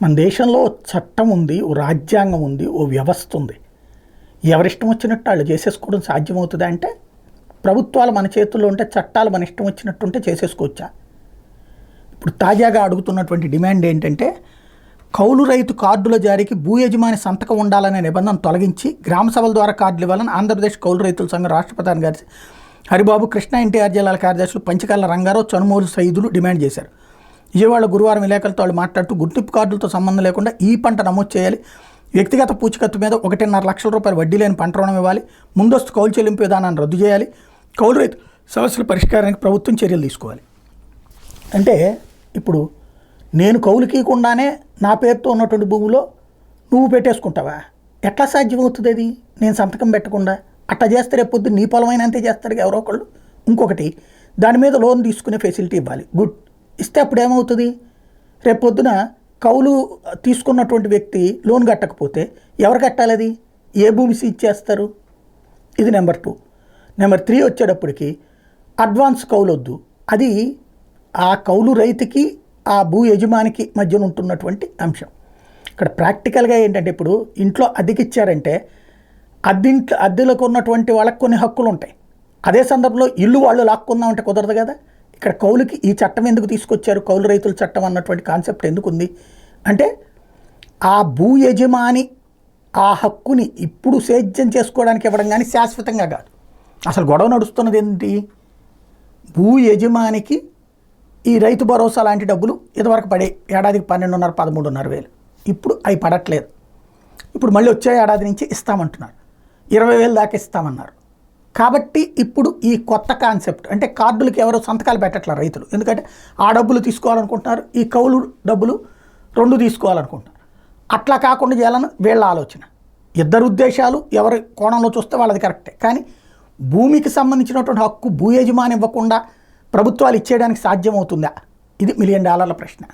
మన దేశంలో చట్టం ఉంది, ఓ రాజ్యాంగం ఉంది, ఓ వ్యవస్థ ఉంది. ఎవరిష్టం వచ్చినట్టు వాళ్ళు చేసేసుకోవడం సాధ్యమవుతుందా అంటే, ప్రభుత్వాలు మన చేతుల్లో ఉంటే చట్టాలు మన ఇష్టం వచ్చినట్టు ఉంటే చేసేసుకోవచ్చా? ఇప్పుడు తాజాగా అడుగుతున్నటువంటి డిమాండ్ ఏంటంటే, కౌలు రైతు కార్డుల జారీకి భూ యజమాని సంతకం ఉండాలనే నిబంధన తొలగించి గ్రామ సభల ద్వారా కార్డులు ఇవ్వాలని ఆంధ్రప్రదేశ్ కౌలు రైతుల సంఘం రాష్ట్ర ప్రధాన కార్యదర్శి హరిబాబు, కృష్ణా ఎన్టీఆర్ జిల్లాల కార్యదర్శులు పంచకాల రంగారావు, చనుమూరు సైదులు డిమాండ్ చేశారు. విజయవాడ గురువారం విలేకరులతో వాళ్ళు మాట్లాడుతూ, గుర్తింపు కార్డులతో సంబంధం లేకుండా ఈ పంట నమోదు చేయాలి, వ్యక్తిగత పూచికత్తు మీద 1.5 లక్షల రూపాయలు వడ్డీ లేని పంట రుణం ఇవ్వాలి, ముందస్తు కౌలు చెల్లింపు విధానాన్ని రద్దు చేయాలి, కౌలు రైతు సమస్యల పరిష్కారానికి ప్రభుత్వం చర్యలు తీసుకోవాలి. అంటే ఇప్పుడు నేను కౌలుకీయకుండానే నా పేరుతో ఉన్నటువంటి భూమిలో నువ్వు పెట్టేసుకుంటావా? ఎట్లా సాధ్యమవుతుంది అది? నేను సంతకం పెట్టకుండా అట్లా చేస్తే రేపొద్దు నీ పొలమైన అంతే చేస్తారు ఎవరో ఒకళ్ళు. ఇంకొకటి, దాని మీద లోన్ తీసుకునే ఫెసిలిటీ ఇవ్వాలి. గుడ్, ఇస్తే అప్పుడు ఏమవుతుంది? రేపొద్దున కౌలు తీసుకున్నటువంటి వ్యక్తి లోన్ కట్టకపోతే ఎవరు కట్టాలి? అది ఏ భూమి సీజ్ చేస్తారు? ఇది నెంబర్ 2. నెంబర్ 3 వచ్చేటప్పటికి అడ్వాన్స్ కౌలు వద్దు. అది ఆ కౌలు రైతుకి ఆ భూ యజమానికి మధ్యన ఉంటున్నటువంటి అంశం. ఇక్కడ ప్రాక్టికల్గా ఏంటంటే, ఇప్పుడు ఇంట్లో అద్దెకిచ్చారంటే అద్దెలకు ఉన్నటువంటి వాళ్ళకి కొన్ని హక్కులు ఉంటాయి. అదే సందర్భంలో ఇల్లు వాళ్ళు లాక్కుందామంటే కుదరదు కదా. ఇక్కడ కౌలుకి ఈ చట్టం ఎందుకు తీసుకొచ్చారు? కౌలు రైతుల చట్టం అన్నటువంటి కాన్సెప్ట్ ఎందుకు ఉంది అంటే, ఆ భూ యజమాని ఆ హక్కుని ఇప్పుడు సేద్యం చేసుకోవడానికి ఇవ్వడం కానీ శాశ్వతంగా కాదు. అసలు గొడవ నడుస్తున్నది ఏంటి? భూ యజమానికి ఈ రైతు భరోసా లాంటి డబ్బులు ఇదివరకు పడే ఏడాదికి 12,500, 13,500 ఇప్పుడు అవి పడట్లేదు. ఇప్పుడు మళ్ళీ వచ్చే ఏడాది నుంచి ఇస్తామంటున్నారు, 20,000 దాకా ఇస్తామన్నారు. కాబట్టి ఇప్పుడు ఈ కొత్త కాన్సెప్ట్ అంటే కార్డులకి ఎవరో సంతకాలు పెట్టట్లేదు రైతులు. ఎందుకంటే ఆ డబ్బులు తీసుకోవాలనుకుంటున్నారు, ఈ కౌలు డబ్బులు 2 తీసుకోవాలనుకుంటున్నారు. అట్లా కాకుండా చేయాలని వీళ్ళ ఆలోచన. ఇద్దరు ఉద్దేశాలు ఎవరి కోణంలో చూస్తే వాళ్ళది కరెక్టే. కానీ భూమికి సంబంధించినటువంటి హక్కు భూ యజమాని ఇవ్వకుండా ప్రభుత్వాలు ఇచ్చేయడానికి సాధ్యమవుతుందా? ఇది $1 మిలియన్ ప్రశ్న.